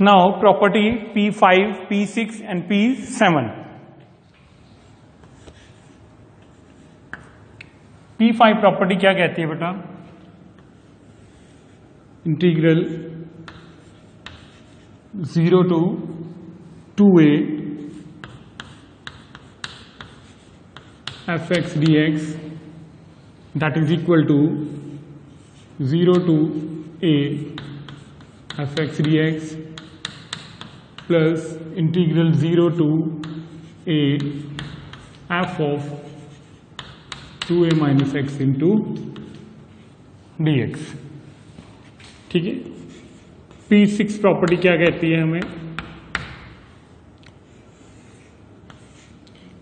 Now property P5, P6 and P7. P5 property क्या कहती है बेटा? Integral 0 to 2a fx dx that is equal to 0 to a fx dx plus integral 0 to a f of 2a minus x into dx. ठीक है. P6 property क्या कहती है हमें?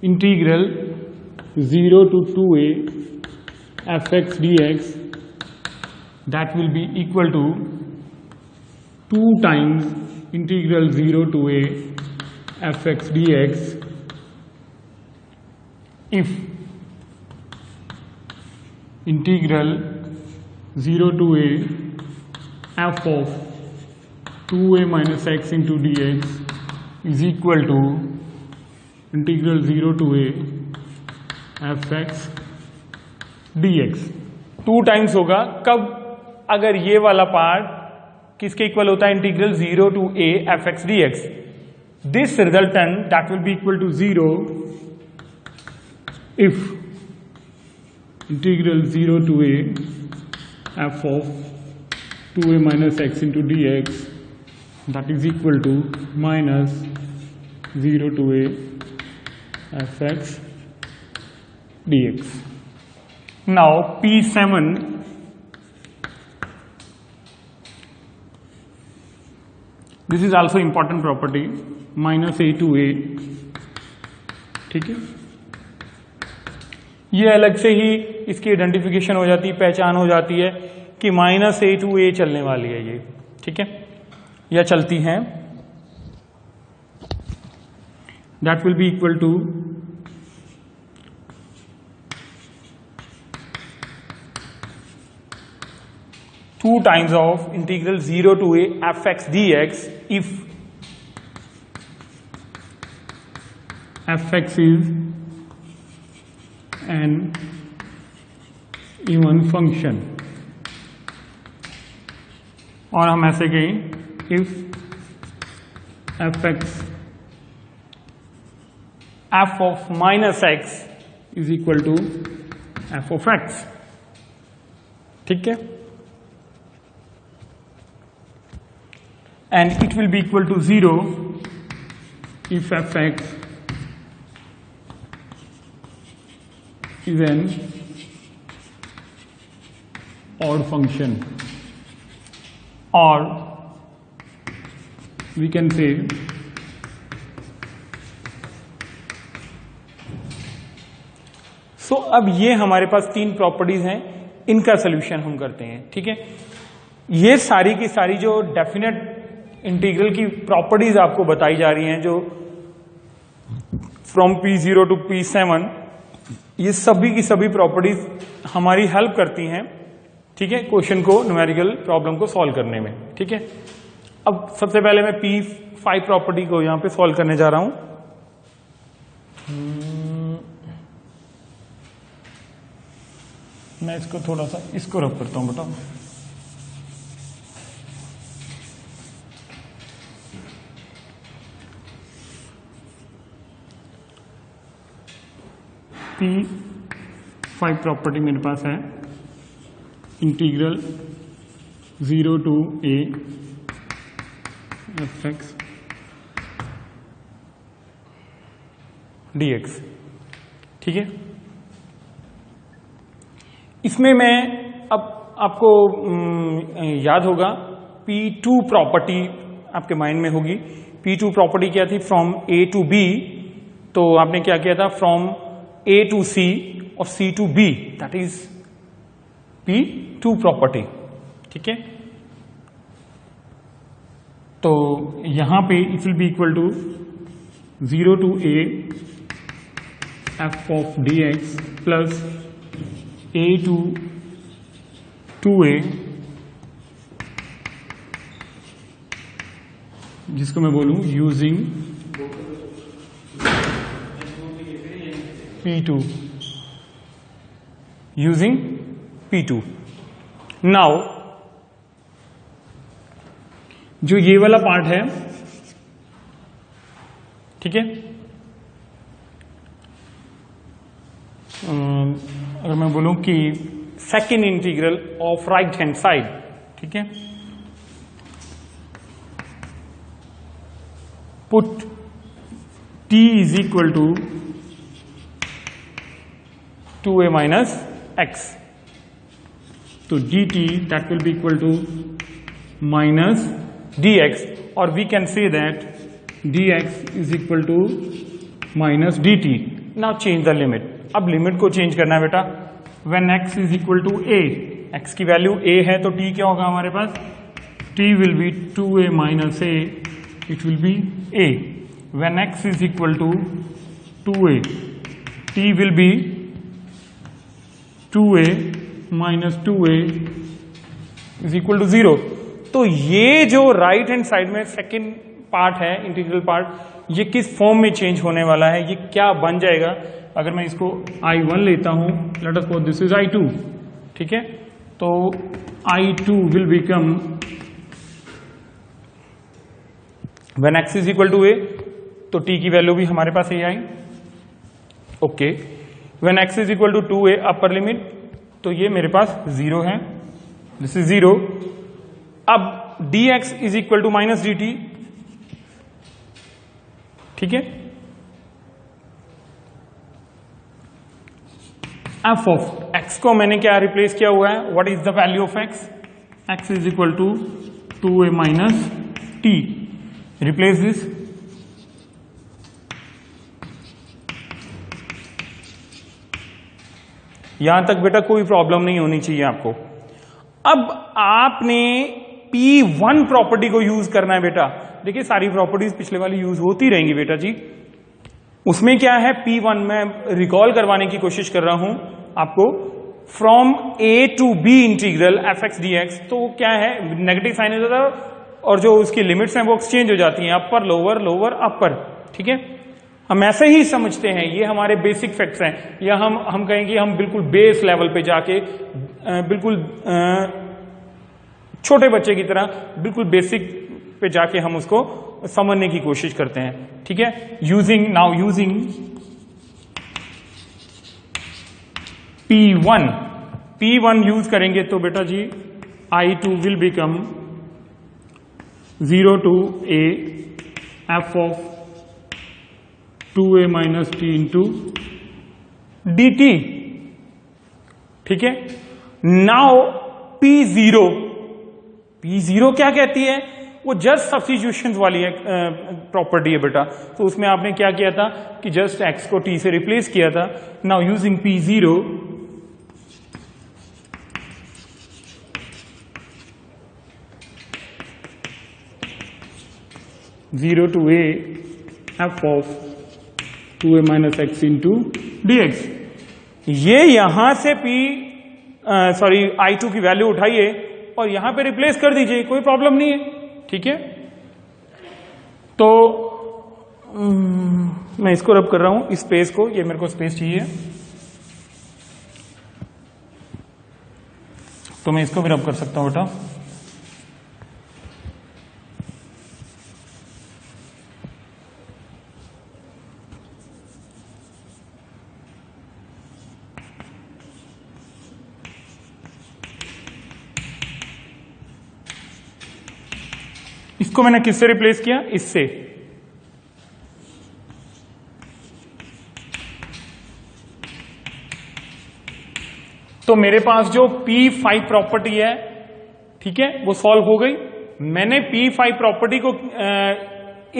Integral 0 to 2a fx dx that will be equal to 2 times integral 0 to a fx dx if integral 0 to a f of 2a minus x into dx is equal to integral 0 to a fx dx. 2 times होगा कब? अगर ये वाला part किसके equal होता है? Integral 0 to a fx dx. This resultant that will be equal to 0 if integral 0 to a f of 2a minus x into dx that is equal to minus 0 to a fx dx. Now P7, this is also important property, minus a to a. ठीक है, ये अलग से ही इसकी identification हो जाती है, पहचान हो जाती है कि माइनस ए टू ए चलने वाली है ये. ठीक है, या चलती हैं. That will be equal to 2 times of integral 0 to a fx dx if fx is an even function. और हम ऐसे कहें if fx f of minus x is equal to f of x. ठीक है, and it will be equal to 0 if fx is an odd function, or we can say अब ये हमारे पास 3 properties हैं, इनका सोल्यूशन हम करते हैं. ठीक है, ये सारी की सारी जो डेफिनेट इंटीग्रल की प्रॉपर्टीज आपको बताई जा रही हैं, जो फ्रॉम P0 टू P7, ये सभी की सभी प्रॉपर्टीज हमारी हेल्प करती हैं. ठीक है, क्वेश्चन को, न्यूमेरिकल प्रॉब्लम को सॉल्व करने में. ठीक है, अब सबसे पहले मैं P5 प्रॉपर्टी को यहां पे सॉल्व करने जा रहा हूं. मैं इसको थोड़ा सा इसको रख करता हूं बेटा. P5 प्रॉपर्टी मेरे पास है integral 0 to a fx dx. ठीक है, इसमें मैं अब आपको याद होगा P2 प्रॉपर्टी आपके माइंड में होगी. P2 प्रॉपर्टी क्या थी? From A to B. तो आपने क्या किया था? फ्रॉम A टू C और C to B, that is P2 property. ठीक है, तो यहां पे it will be equal to 0 to a f of dx plus a to 2a जिसको मैं बोलूं using P2, using P2। Now जो ये वाला पार्ट है, ठीक है, अगर मैं बोलूं कि second integral of right hand side, ठीक है, put t is equal to 2a minus x, तो dt that will be equal to minus dx, और we can say that dx is equal to minus dt। Now change the limit. अब limit को चेंज करना है बेटा। When x is equal to a, x की वैल्यू a है तो t क्या होगा हमारे पास, t will be 2a minus a, it will be a। When x is equal to 2a, t will be 2a minus 2a is equal to 0। तो ये जो राइट हैंड साइड में सेकेंड पार्ट है, इंटीग्रल पार्ट, ये किस form में change होने वाला है, ये क्या बन जाएगा। अगर मैं इसको I1 लेता हूं, let us suppose this is I2, ठीक है, तो I2 will become when x is equal to a, तो t की वैल्यू भी हमारे पास a आई, okay. When x is equal to 2a upper limit, तो ये मेरे पास 0 है, दिस इज 0। अब dx is equal to minus dt, ठीक है, f ऑफ x को मैंने क्या रिप्लेस किया हुआ है, what is the value of x, x is equal to 2a minus t, replace this, यहां तक बेटा कोई प्रॉब्लम नहीं होनी चाहिए आपको। अब आपने P1 प्रॉपर्टी को यूज करना है बेटा। देखिए सारी प्रॉपर्टीज पिछले वाली यूज होती रहेंगी बेटा जी। उसमें क्या है, P1 में रिकॉल करवाने की कोशिश कर रहा हूं आपको, from A to B integral fx dx। तो क्या है, नेगेटिव साइन हो जाता है और जो उसकी लिमिट्स हैं वो एक्सचेंज हो जाती हैं, अपर लोअर लोअर अपर, ठीक है। हम ऐसे ही समझते हैं, ये हमारे बेसिक फैक्ट्स हैं, या हम कहें कि हम बिल्कुल बेस लेवल पे जाके बिल्कुल छोटे बच्चे की तरह बिल्कुल बेसिक पे जाके हम उसको समझने की कोशिश करते हैं, ठीक है। Using now using P1 use करेंगे तो बेटा जी I2 will become 0 to a f of 2a minus t into dt, ठीक है। नाउ P0 क्या कहती है, वो जस्ट सब्स्टिट्यूशन वाली है प्रॉपर्टी है बेटा। तो उसमें आपने क्या किया था कि जस्ट x को t से रिप्लेस किया था। Now using P0, zero to a f of 2a minus x into dx। ये यहां से I2 की वैल्यू उठाइए और यहां पे रिप्लेस कर दीजिए, कोई प्रॉब्लम नहीं है, ठीक है। तो मैं इसको रब कर रहा हूं, इस स्पेस को, ये मेरे को स्पेस चाहिए, तो मैं इसको भी रब कर सकता हूं बेटा। इसको मैंने किससे रिप्लेस किया, इससे। तो मेरे पास जो P5 प्रॉपर्टी है, ठीक है, वो सॉल्व हो गई। मैंने P5 प्रॉपर्टी को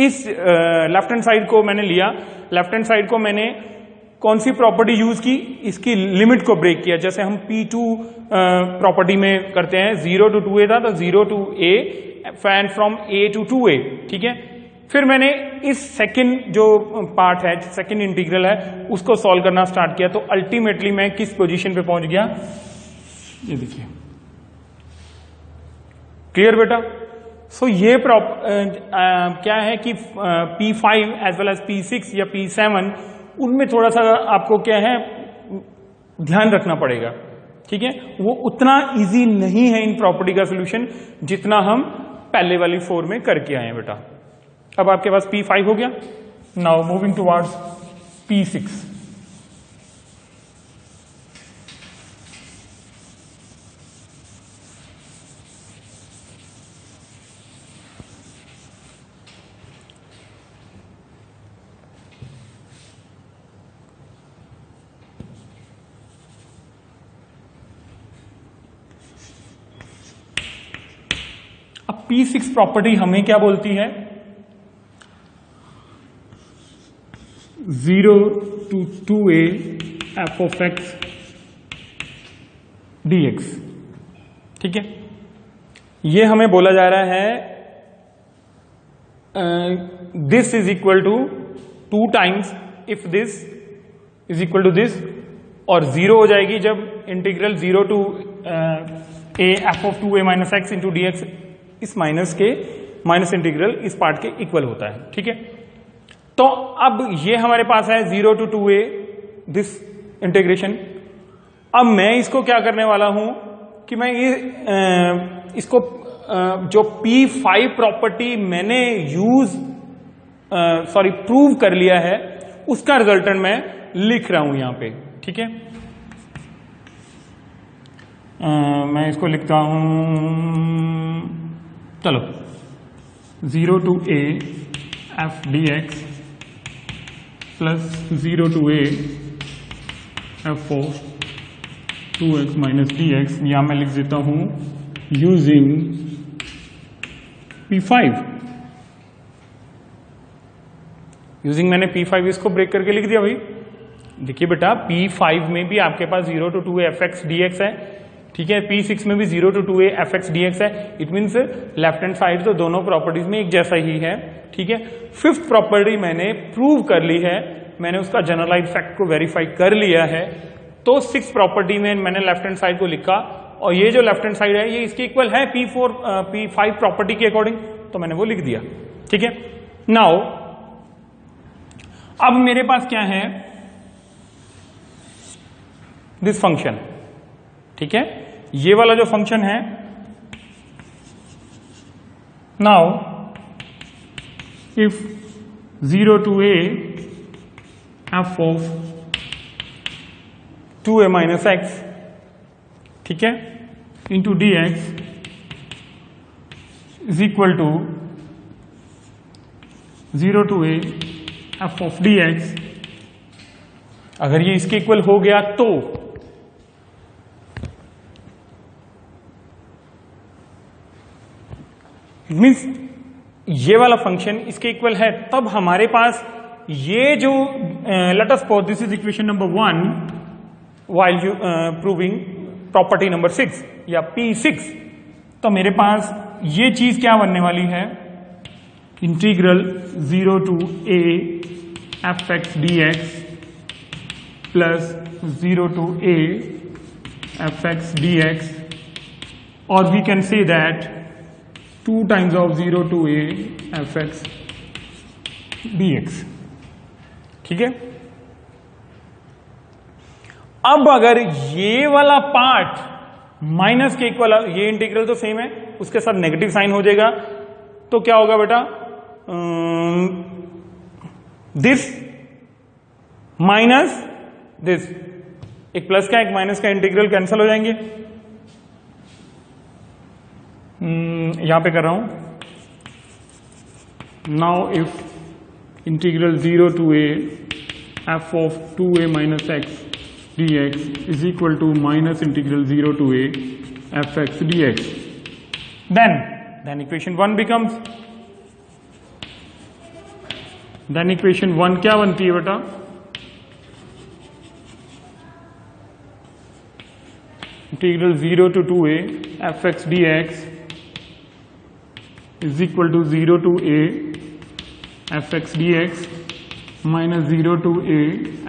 इस लेफ्ट हैंड साइड को मैंने लिया, लेफ्ट हैंड साइड को मैंने कौन सी प्रॉपर्टी यूज की, इसकी लिमिट को ब्रेक किया, जैसे हम P2 प्रॉपर्टी में करते हैं। 0 टू 2a था तो 0 टू a फैन फ्रॉम a टू 2a, ठीक है। फिर मैंने इस सेकंड जो पार्ट है, सेकंड इंटीग्रल है, उसको सॉल्व करना स्टार्ट किया। तो अल्टीमेटली मैं किस पोजीशन पे पहुंच गया, ये देखिए, क्लियर बेटा। सो ये क्या है कि P5 as well as P6 या P7 उनमें थोड़ा सा आपको क्या है ध्यान रखना पड़ेगा, ठीक है। वो उतना इजी नहीं है इन प्रॉपर्टी का सोल्यूशन जितना हम पहले वाली 4 में करके आए हैं बेटा। अब आपके पास P5 हो गया। Now moving towards P6। अब P6 प्रॉपर्टी हमें क्या बोलती है? 0 to 2a f of x dx, ठीक है। ये हमें बोला जा रहा है this is equal to 2 times if this is equal to this, और 0 हो जाएगी जब इंटीग्रल 0 to a f of 2a minus X into D X इस माइनस के माइनस इंटीग्रल इस पार्ट के इक्वल होता है, ठीक है। तो अब ये हमारे पास है 0 टू 2a दिस इंटीग्रेशन। अब मैं इसको क्या करने वाला हूं कि मैं ये इसको जो P5 प्रॉपर्टी मैंने प्रूव कर लिया है उसका रिजल्टेंट मैं लिख रहा हूं यहां पे, ठीक है। मैं इसको लिखता हूं, चलो 0 to a f dx plus 0 to a f of 2x minus dx, या मैं लिख देता हूं यूजिंग P5। यूजिंग मैंने P5 इसको ब्रेक करके लिख दिया भाई। देखिए बेटा P5 में भी आपके पास 0 टू 2a fx dx है, ठीक है। P6 में भी 0 टू 2a fx dx है। It means left hand side तो दोनों प्रॉपर्टीज में एक जैसा ही है, ठीक है। 5th प्रॉपर्टी मैंने प्रूव कर ली है, मैंने उसका जनरलाइज फैक्ट को वेरीफाई कर लिया है। तो 6th प्रॉपर्टी में मैंने लेफ्ट हैंड साइड को लिखा, और ये जो लेफ्ट हैंड साइड है ये इसके इक्वल है P5 प्रॉपर्टी के अकॉर्डिंग, तो मैंने वो लिख दिया, ठीक है। नाउ अब मेरे पास क्या है, दिस फंक्शन, ठीक है। ये वाला जो फंक्शन है, now if 0 to a f of 2a minus X, ठीक है, into dx is equal to 0 to a f of dx, अगर ये इसके इक्वल हो गया तो मीन्स ये वाला फंक्शन इसके इक्वल है, तब हमारे पास ये जो late us suppose this is equation number 1 while you proving property number 6 या P6, तो मेरे पास ये चीज क्या बनने वाली है, integral 0 to a fx dx plus 0 to a fx dx, और we can say that 2 times of 0 to a fx dx, ठीक है। अब अगर ये वाला पार्ट माइनस के इक्वल, ये इंटीग्रल तो सेम है, उसके साथ नेगेटिव साइन हो जाएगा, तो क्या होगा बेटा, दिस माइनस दिस, एक प्लस का एक माइनस का इंटीग्रल कैंसिल हो जाएंगे। यहां पे कर रहा हूं, now if integral 0 to a f of 2a minus X dx is equal to minus integral 0 to a fx dx, then equation 1 becomes, then equation 1 क्या बनती है बेटा, integral 0 to 2a fx dx is equal to 0 to a fx dx minus 0 to a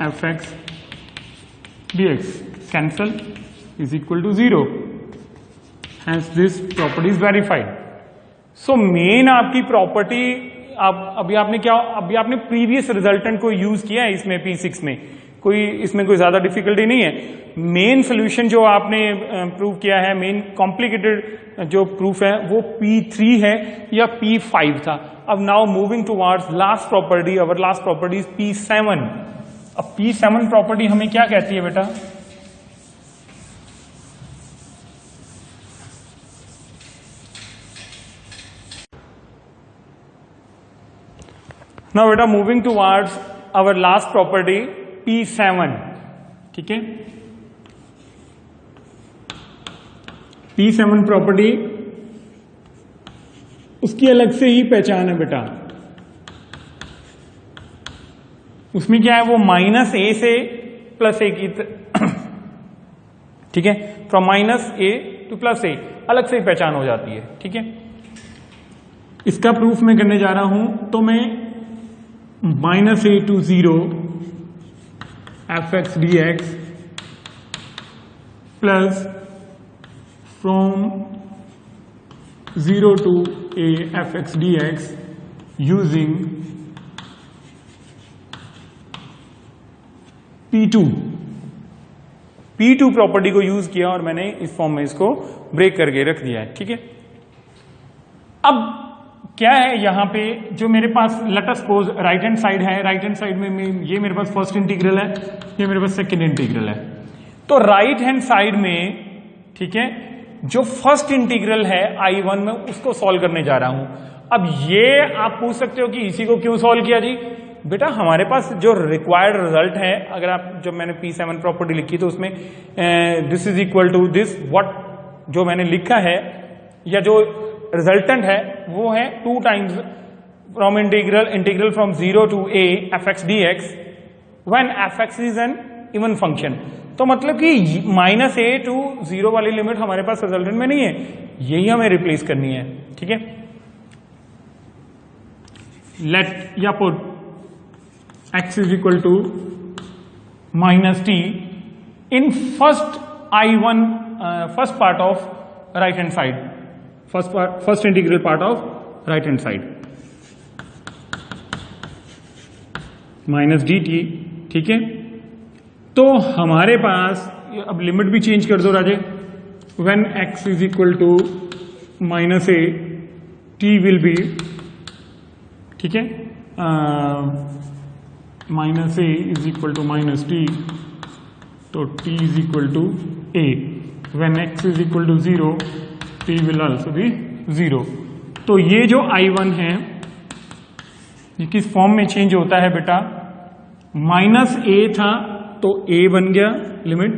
fx dx, cancel, is equal to 0. Hence this property is verified. So main आपकी property, अभी आपने previous resultant को use किया है इसमें P6 में, इसमें कोई ज्यादा डिफिकल्टी नहीं है। मेन सोल्यूशन जो आपने प्रूव किया है, मेन कॉम्प्लिकेटेड जो प्रूफ है वो P3 है या P5 था। अब now moving towards last property, our last property is P7। अब P7 प्रॉपर्टी हमें क्या कहती है बेटा? नाउ बेटा moving towards our last property P7, ठीक है। P7 प्रॉपर्टी उसकी अलग से ही पहचान है बेटा। उसमें क्या है, वो -a से +a की ठीक है, फ्रॉम -a टू +a अलग से ही पहचान हो जाती है, ठीक है। इसका प्रूफ मैं करने जा रहा हूं, तो मैं -a to 0 fx dx plus from 0 to a fx dx using P2 property को यूज किया और मैंने इस फॉर्म में इसको ब्रेक करके रख दिया है, ठीक है। अब क्या है यहां पे, जो मेरे पास let us suppose right hand side है, राइट हैंड साइड में ये मेरे पास फर्स्ट इंटीग्रल है, ये मेरे पास सेकंड इंटीग्रल है। तो राइट हैंड साइड में, ठीक है, जो फर्स्ट इंटीग्रल है I1 में, उसको सॉल्व करने जा रहा हूं। अब ये आप पूछ सकते हो कि इसी को क्यों सॉल्व किया जी? बेटा हमारे पास जो रिक्वायर्ड रिजल्ट है, अगर आप, जब मैंने P7 प्रॉपर्टी लिखी तो उसमें this is equal to this, what जो मैंने लिखा है या जो रिजल्टेंट है वो है 2 times from integral from 0 to a fx dx when fx is an even function. तो मतलब कि -a to 0 वाली लिमिट हमारे पास रिजल्टेंट में नहीं है, यही हमें रिप्लेस करनी है, ठीक है। लेट या put x is equal to -t in first I1 first part of right hand side, first integral part of right hand side -dt, ठीक है। तो हमारे पास अब लिमिट भी चेंज कर दो राजे, when x is equal to -a t will be, ठीक है, -a is equal to -t, तो t is equal to a, when x is equal to 0 t will also be 0। तो ये जो I1 है ये किस फॉर्म में चेंज होता है बेटा? -a था तो a बन गया लिमिट,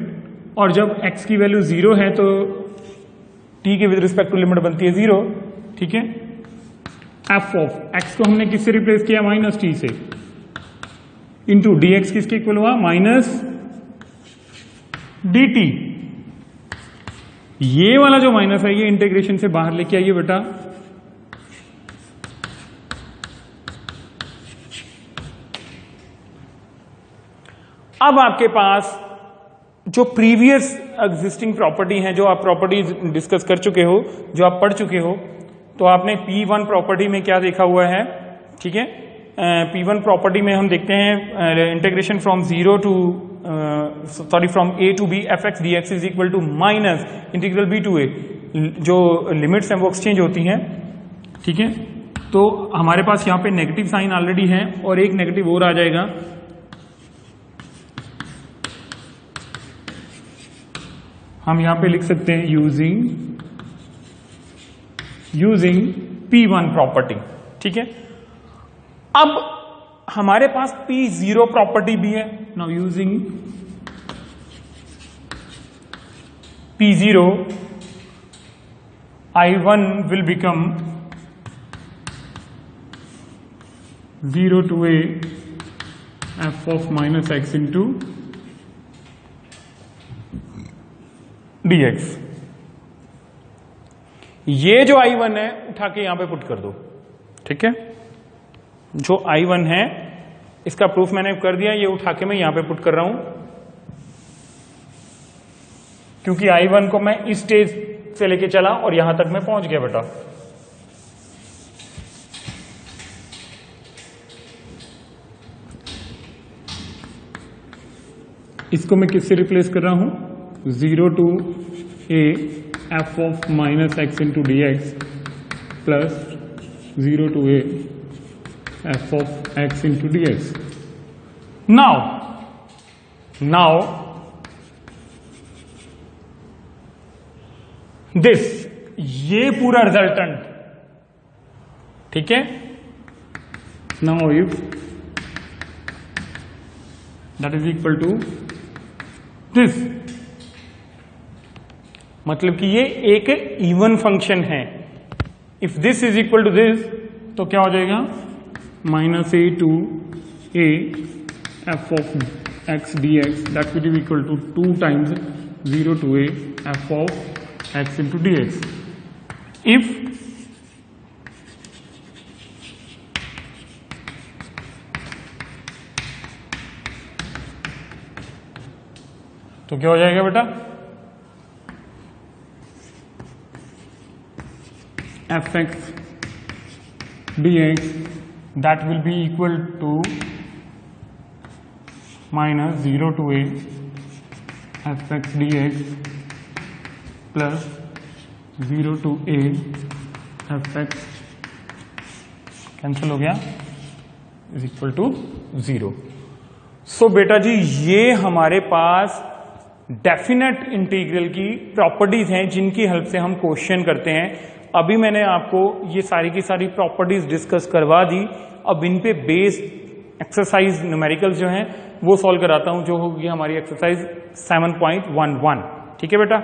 और जब x की वैल्यू 0 है तो t के विद रिस्पेक्ट टू लिमिट बनती है 0, ठीक है। f ऑफ x को हमने किससे रिप्लेस किया? -t से, इंटू dx किसके इक्वल हुआ? -dt। ये वाला जो माइनस है ये इंटीग्रेशन से बाहर लेके आइए बेटा। अब आपके पास जो प्रीवियस एग्जिस्टिंग प्रॉपर्टी है, जो आप प्रॉपर्टीज डिस्कस कर चुके हो, जो आप पढ़ चुके हो, तो आपने P1 प्रॉपर्टी में क्या देखा हुआ है, ठीक है। P1 प्रॉपर्टी में हम देखते हैं integration from 0 to from a to b fx dx is equal to minus integral b to a, जो लिमिट्स हैं वो एक्सचेंज होती हैं, ठीक है। तो हमारे पास यहाँ पे नेगेटिव साइन ऑलरेडी है और एक नेगेटिव और आ जाएगा, हम यहाँ पे लिख सकते हैं यूजिंग P1 प्रॉपर्टी, ठीक है। अब हमारे पास P0 प्रॉपर्टी भी है। Now using P0 I1 will become 0 to a f of -x into dx। ये जो I1 है उठा के यहां पे पुट कर दो, ठीक है। जो I1 है इसका प्रूफ मैंने कर दिया, ये उठा के मैं यहां पे पुट कर रहा हूं, क्योंकि I1 को मैं इस स्टेज से लेके चला और यहां तक मैं पहुंच गया बेटा। इसको मैं किससे रिप्लेस कर रहा हूं, 0 to a f of minus X into D x plus 0 to a f of x into dx. Now this, ये पूरा रिजल्टेंट, ठीक है. Now if that is equal to this, मतलब कि ये एक इवन फंक्शन है. If this is equal to this तो क्या हो जाएगा, minus a to a f of x d x that will be equal to 2 times 0 to a f of x into D x. If तो क्या हो जाएगा बेटा, f x d x that will be equal to minus 0 to a f x d x plus 0 to a f x, cancel हो गया, is equal to 0. सो बेटा जी ये हमारे पास डेफिनेट इंटीग्रल की प्रॉपर्टीज हैं जिनकी हेल्प से हम क्वेश्चन करते हैं. अभी मैंने आपको ये सारी की सारी प्रॉपर्टीज डिस्कस करवा दी. अब इन पे बेस्ड एक्सरसाइज न्यूमेरिकल्स जो हैं वो सॉल्व कराता हूं, जो होगी हमारी एक्सरसाइज 7.11. ठीक है बेटा.